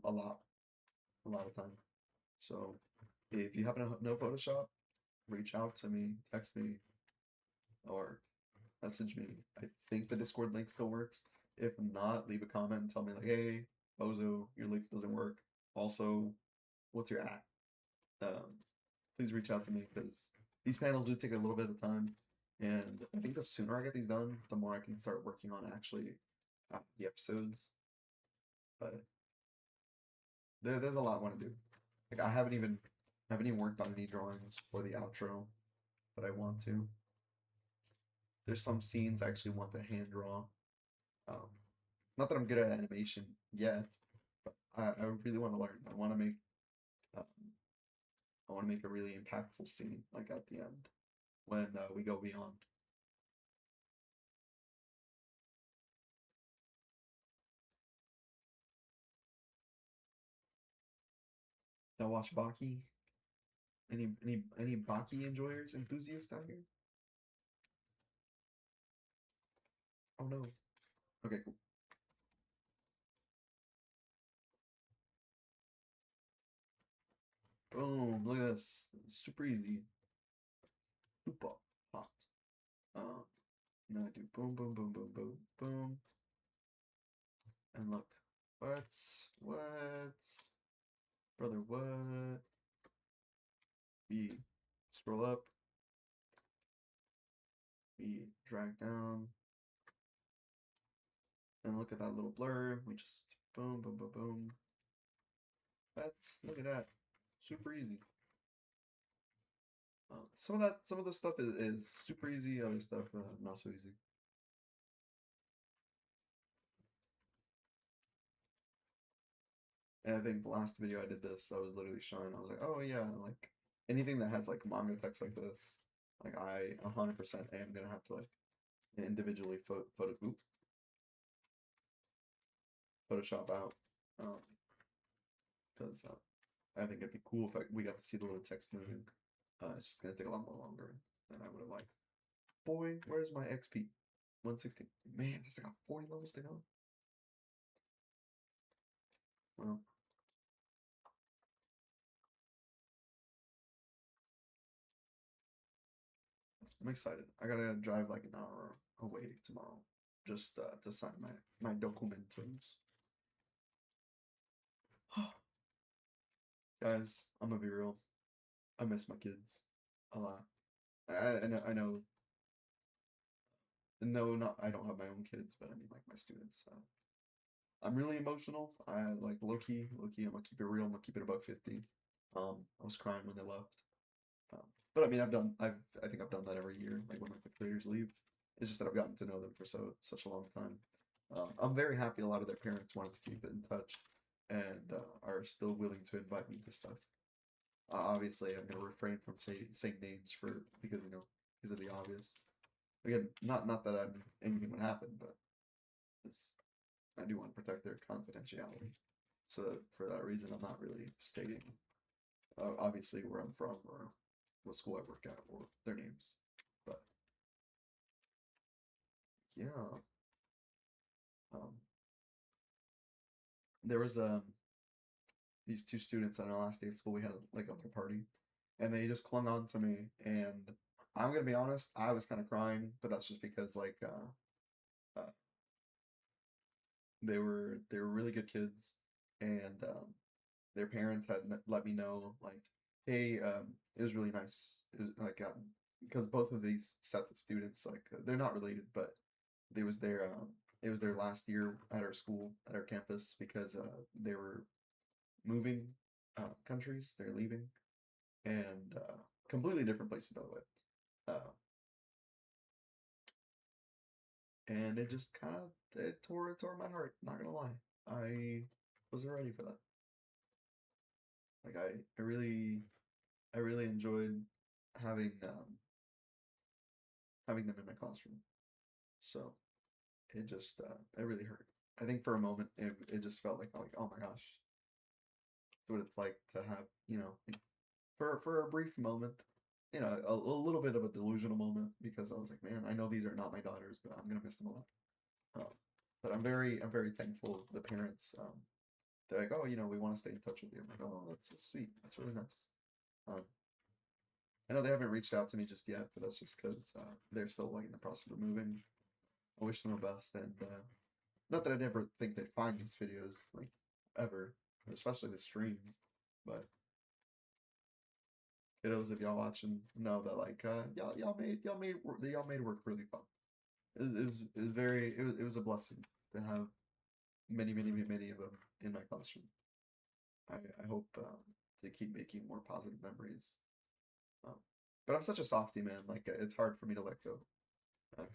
a lot of time. So if you happen to know Photoshop, reach out to me, text me, or message me. I think the Discord link still works. If not, leave a comment and tell me like, hey, Bozo, your link doesn't work. Also, what's your at? Um, please reach out to me because these panels do take a little bit of time, and I think the sooner I get these done, the more I can start working on actually the episodes. But there's a lot I want to do. Like I haven't even worked on any drawings for the outro, but I want to. There's some scenes I actually want to hand draw. Um, Not that I'm good at animation yet, but I really want to learn. Um, I want to make a really impactful scene like at the end when we go beyond. Now watch Baki. Any Baki enjoyers, enthusiasts out here? Oh no. Okay, cool. Boom. Look at this. Super easy. Super hot. Um, now I do boom, boom, boom, boom, boom, boom. And look. What? What? Brother, what? We scroll up. We drag down. And look at that little blur. We just boom, boom, boom, boom. Look at that. Super easy. Some of the stuff is super easy. Other stuff not so easy. And I think the last video I did this, I was literally showing. I was like, oh yeah, like anything that has like manga text like this, like I 100% am gonna have to like individually Photoshop out, um, because I think it'd be cool if we got to see the little text moving. It's just gonna take a lot more longer than I would have liked. Boy, where's my XP? 160. Man, I still got 40 levels to go. Well, I'm excited. I gotta drive like an hour away tomorrow just to sign my documents. Guys, I'm gonna be real. I miss my kids a lot. I know. No, not I don't have my own kids, but I mean like my students. I'm really emotional. I like low key. I'm gonna keep it real. I'm gonna keep it above 50. I was crying when they left. Um, but I mean, I think I've done that every year, like when like the creators leave. It's just that I've gotten to know them for such a long time. I'm very happy a lot of their parents wanted to keep it in touch and are still willing to invite me to stuff. Obviously, I'm gonna refrain from saying names for because of the obvious. Again, not that anything would happen, but it's, I do want to protect their confidentiality. So for that reason, I'm not really stating obviously where I'm from or what school I work at or their names. But yeah, um, there was these two students on our last day of school. We had like a little party, and they just clung on to me. And I'm gonna be honest, I was kind of crying, but that's just because like uh, they were really good kids, and their parents had let me know like, hey, it was really nice. It was like because both of these sets of students like they're not related, but it was their it was their last year at our school at our campus because they were moving countries. They're leaving and completely different places by the way. And it just kind of it tore my heart. Not gonna lie, I wasn't ready for that. Like I really enjoyed having having them in my classroom. So it just it really hurt. I think for a moment it just felt like oh my gosh, what it's like to have like, for a brief moment, a little bit of a delusional moment because I was like, man, I know these are not my daughters, but I'm gonna miss them a lot. Um, but I'm very thankful the parents they're like, oh, we want to stay in touch with you. I'm like, oh, that's so sweet. That's really nice. Um, I know they haven't reached out to me just yet, but that's just because they're still like in the process of moving. I wish them the best, and not that I never think they'd find these videos like ever, especially the stream. But kiddos, if y'all watching, know that like y'all made work really fun. It was very it was a blessing to have many of them in my classroom. I hope to keep making more positive memories. Um, but I'm such a softy man. Like it's hard for me to let go.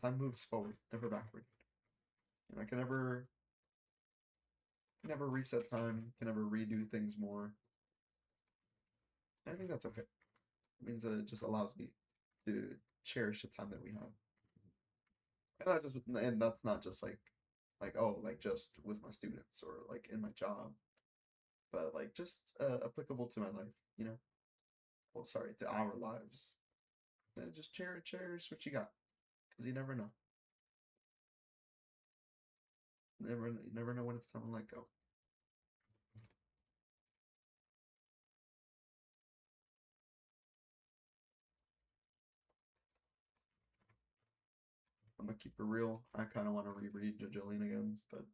Time moves forward, never backward. And I can never reset time. Can never redo things more. I think that's okay. It means that it just allows me to cherish the time that we have. And that's not just like oh like just with my students or like in my job, but like just applicable to my life. Well, sorry, to our lives. And just cherish what you got, because you never know. You never know when it's time to let go. I'm gonna keep it real. I kind of want to reread JoJolion again, but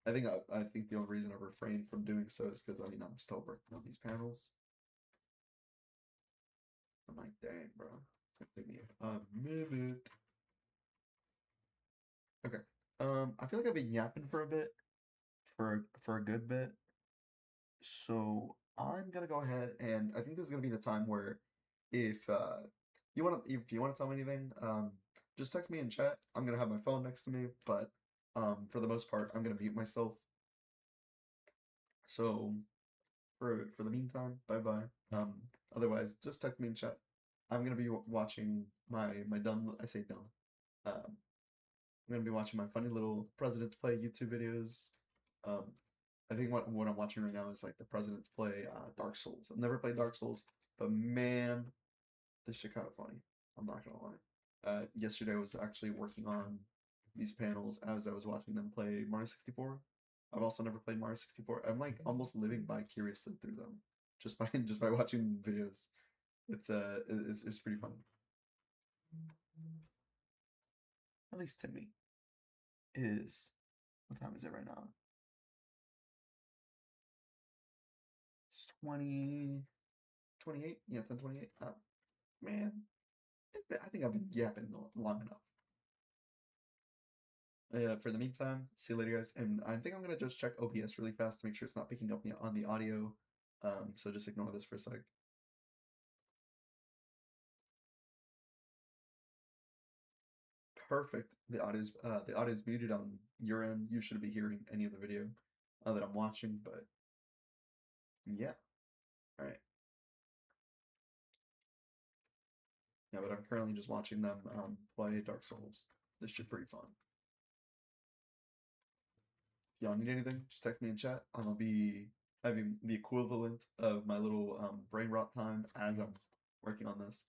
I think the only reason I refrained from doing so is because I mean I'm still working on these panels. I'm like, dang, bro, it's gonna take me a minute. Okay. I feel like I've been yapping for a bit, for a good bit. So I'm gonna go ahead and I think this is gonna be the time where if if you wanna tell me anything, just text me in chat. I'm gonna have my phone next to me, but for the most part, I'm gonna mute myself. So for the meantime, bye bye. Otherwise, just text me in chat. I'm gonna be watching my dumb. I say dumb. I'm gonna be watching my funny little President's Play YouTube videos. Um, I think what I'm watching right now is like the President's Play Dark Souls. I've never played Dark Souls, but man, this shit kind of funny. I'm not gonna lie. Yesterday I was actually working on these panels as I was watching them play Mario 64. I've also never played Mario 64. I'm like almost living vicariously through them just by just by watching videos. It's pretty funny. At least to me. It is. What time is it right now? It's 20:28. Yeah, 10:28. Man, I think I've been yapping long enough. For the meantime, see you later, guys. And I think I'm gonna just check OBS really fast to make sure it's not picking up on the audio. So just ignore this for a sec. perfect. The audio's muted on your end. You shouldn't be hearing any of the video that I'm watching, but yeah. All right. Yeah, but I'm currently just watching them play Dark Souls. This should be pretty fun. If y'all need anything, just text me in chat. I'm gonna be having the equivalent of my little brain rot time as I'm working on this.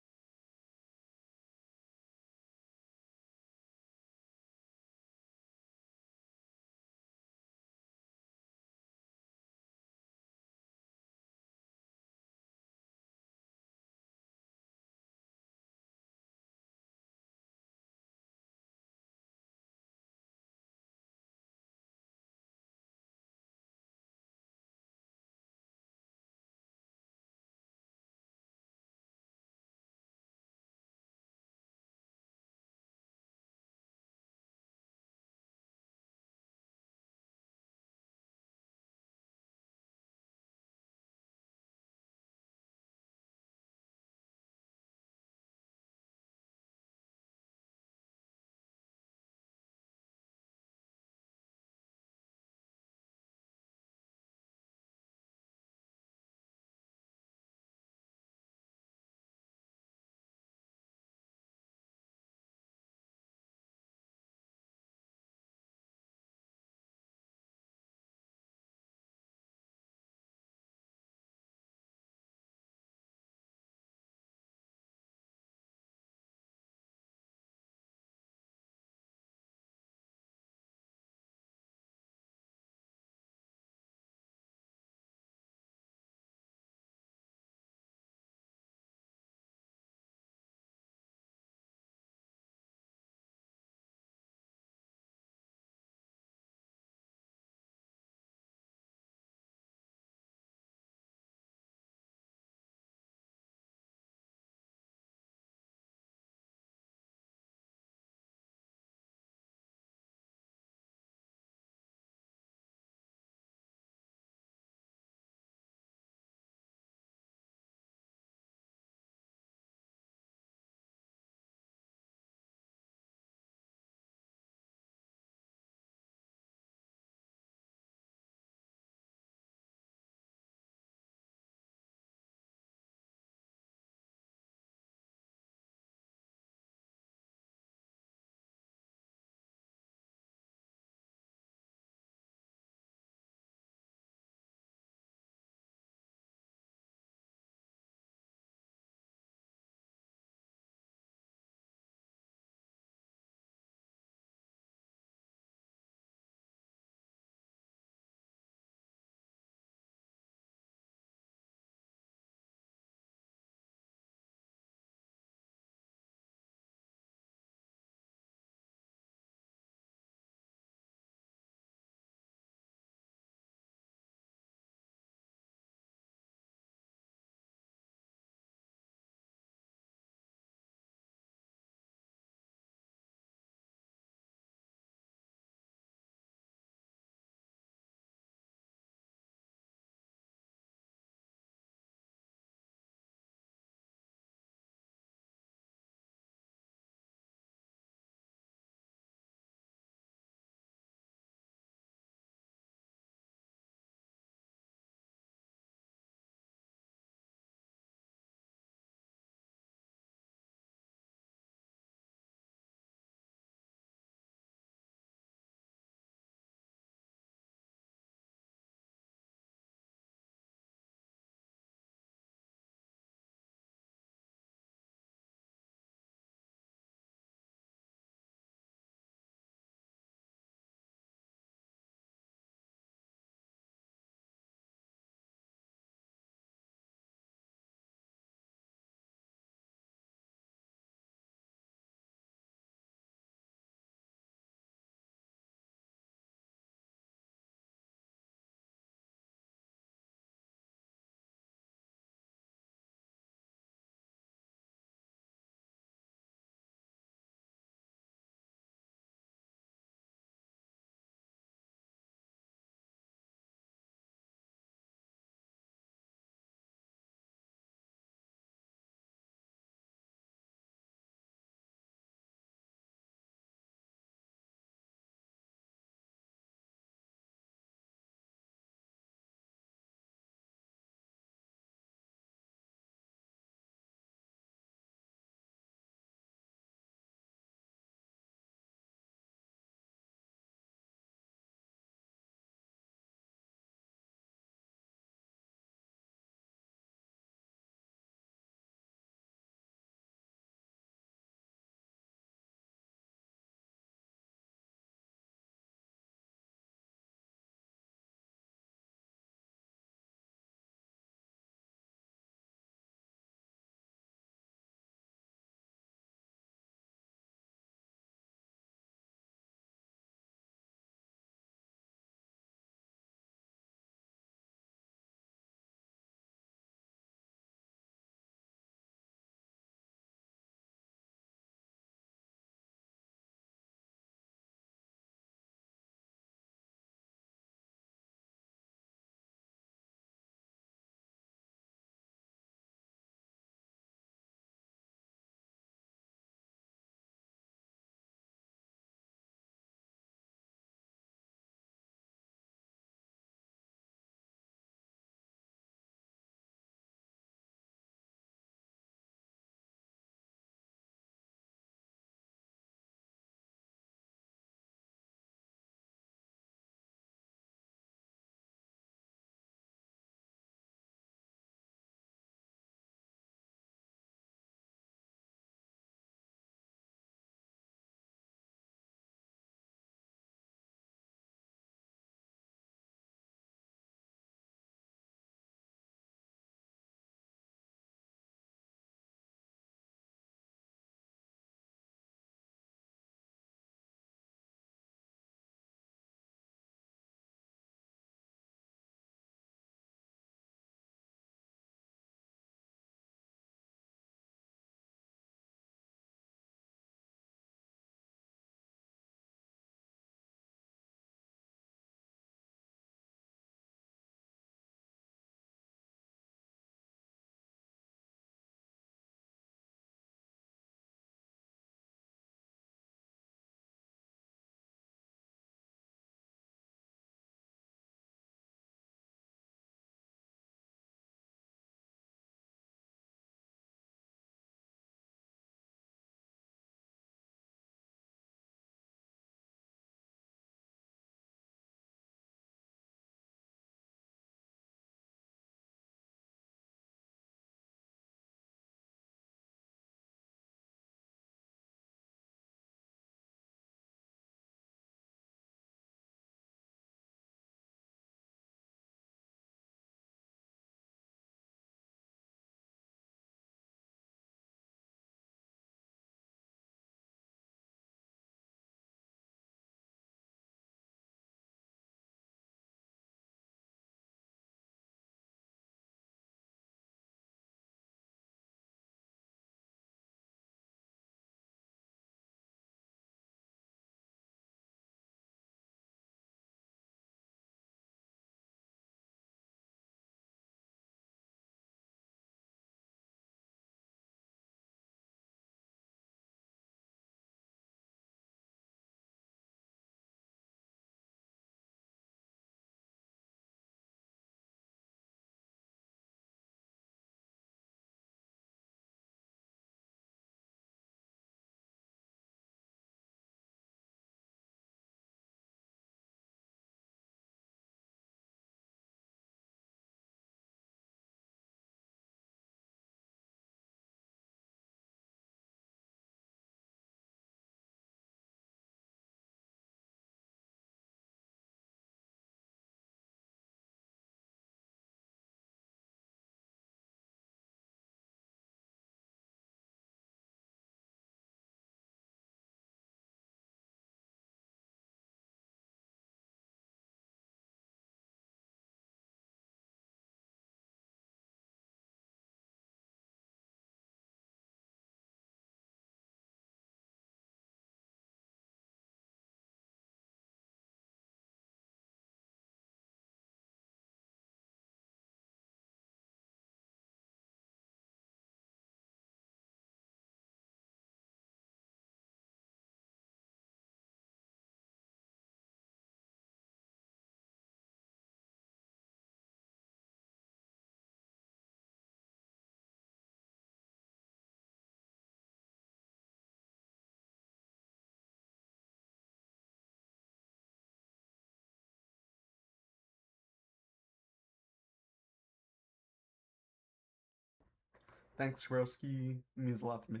Thanks, Roski. It means a lot to me.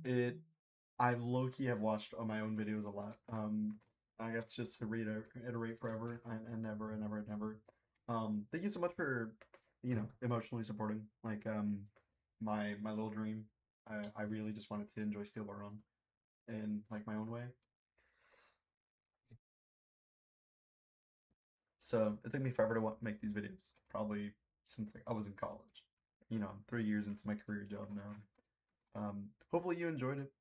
It I low key have watched on my own videos a lot. I guess just to reiterate forever and never and never and never. Thank you so much for, emotionally supporting my little dream. I really just wanted to enjoy Steel Bar Run in like my own way. So it took me forever to make these videos. Probably since like I was in college. I'm 3 years into my career job now. Hopefully you enjoyed it.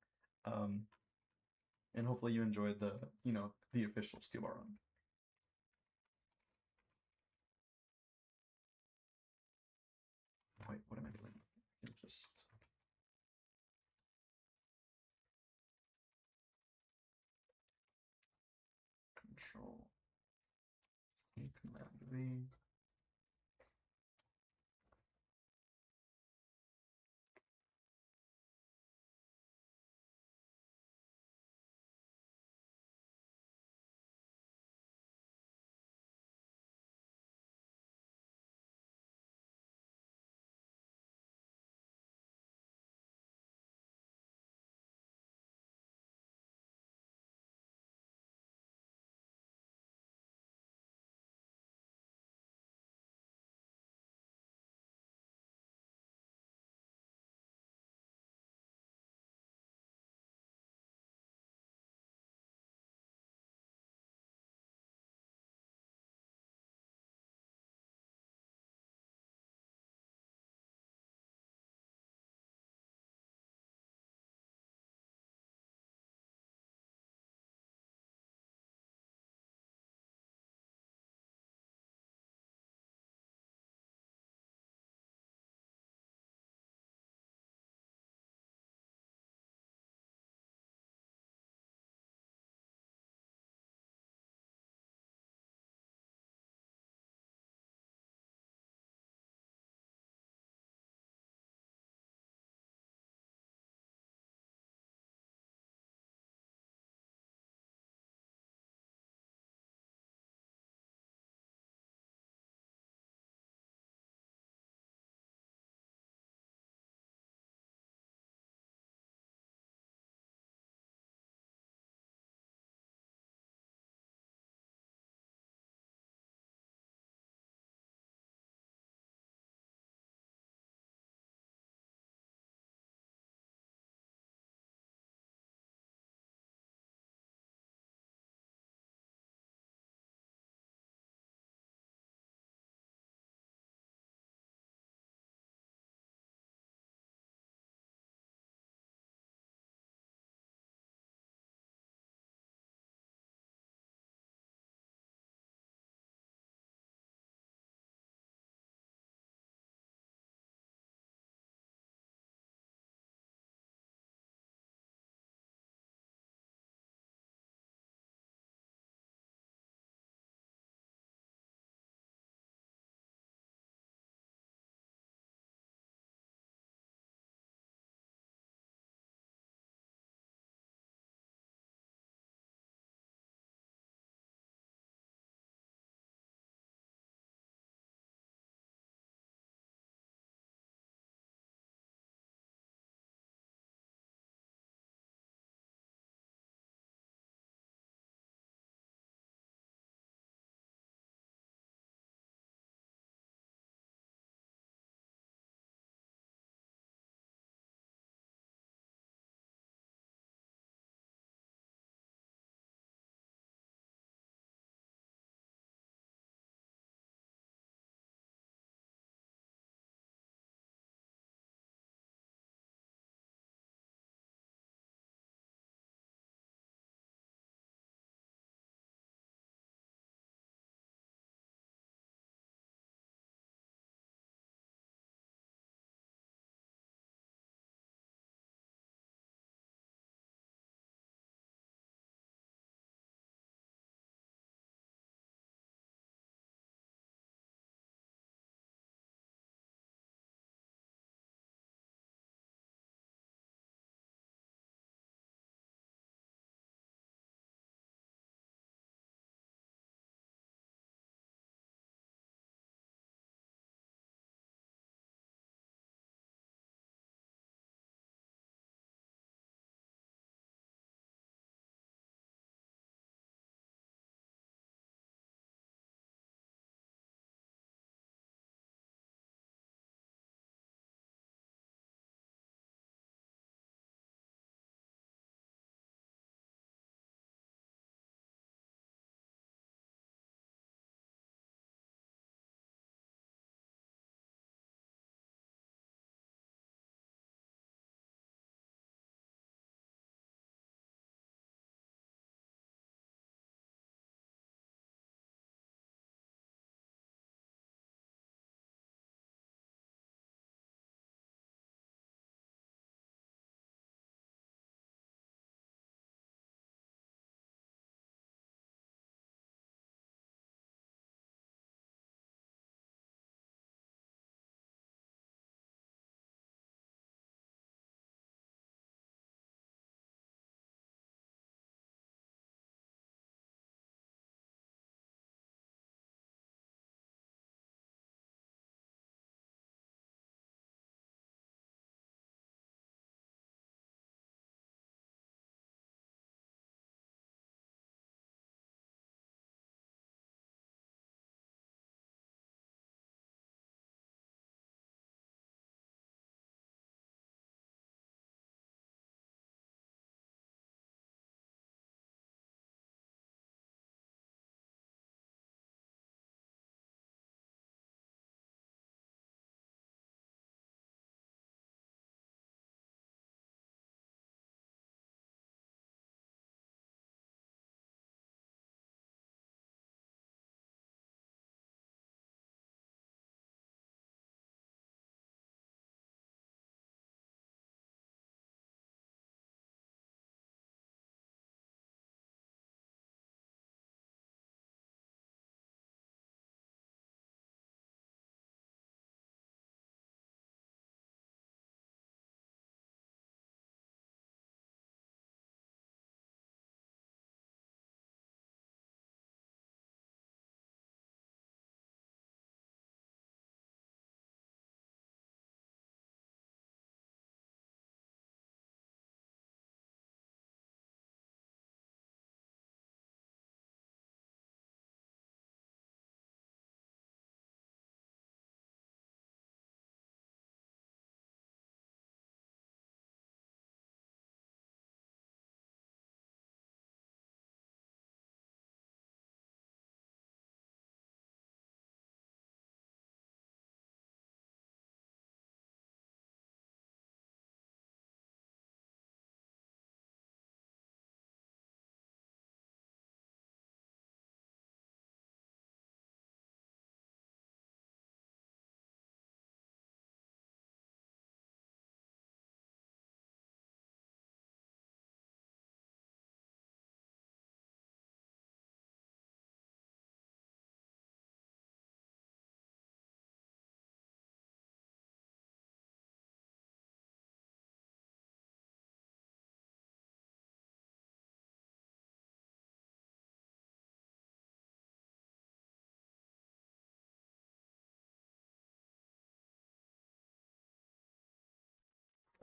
Um, and hopefully you enjoyed the official Steel Bar Run. Wait, what am I doing? Just Control E, Command V.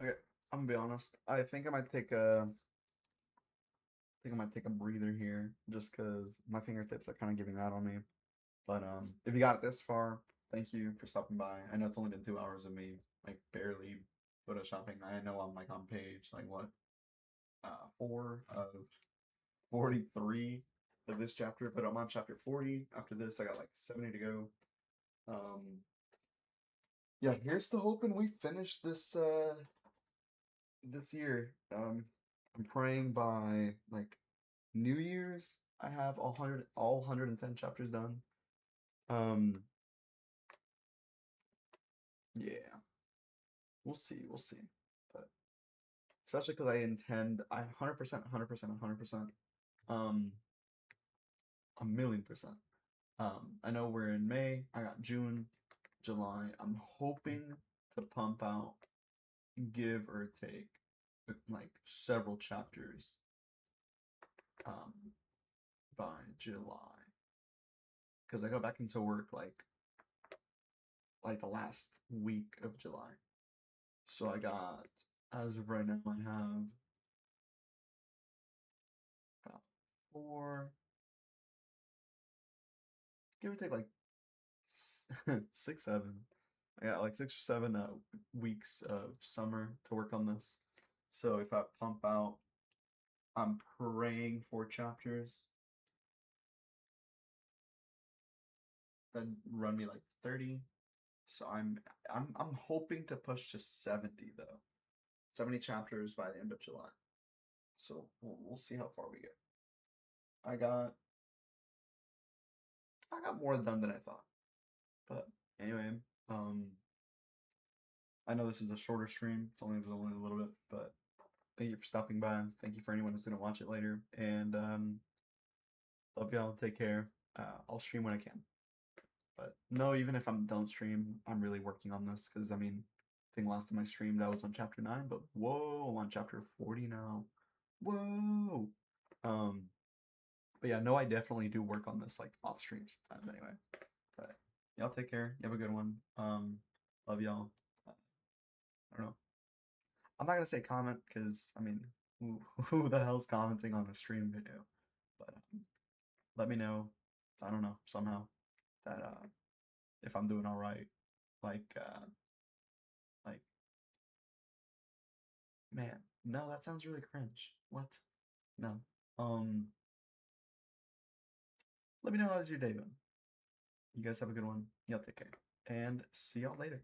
Okay, I'm gonna be honest. I think I might take a breather here just because my fingertips are kind of giving out on me. But if you got it this far, thank you for stopping by. I know it's only been 2 hours of me like barely photoshopping. I know I'm like on page like what 4 of 43 of this chapter, but I'm on chapter 40. After this, I got like 70 to go. Yeah, here's to hoping we finish this year. I'm praying by like New Year's I have all 110 chapters done. Um, yeah, we'll see. But especially because I intend, I 100%, 100%, 100%, um, a million percent. I know we're in May. I got June, July. I'm hoping to pump out, give or take, like several chapters, um, by July. Because I go back into work like the last week of July. So I got, as of right now, I have about four, give or take like 6, 7. I got like 6 or 7 weeks of summer to work on this. So if I pump out, I'm praying 4 chapters, then run me like 30. So I'm hoping to push to 70 though. 70 chapters by the end of July. So we'll see how far we get. I got I got more done than I thought. But anyway, um I know this is a shorter stream. It was only a little bit, but thank you for stopping by. Thank you for anyone who's gonna watch it later. And love y'all. Take care. I'll stream when I can. But no, even if I don't stream, I'm really working on this because I mean, I think last time I streamed I was on chapter 9, but whoa, I'm on chapter 40 now. Whoa. Um, but yeah, no, I definitely do work on this like off stream sometimes anyway. But y'all take care. You have a good one. Love y'all. I don't know. I'm not gonna say comment because I mean, who the hell's commenting on the stream video? But let me know. I don't know somehow that if I'm doing all right. Like like man, no, that sounds really cringe. What? No. Um, let me know how's your day been. You guys have a good one. Y'all take care and see y'all later.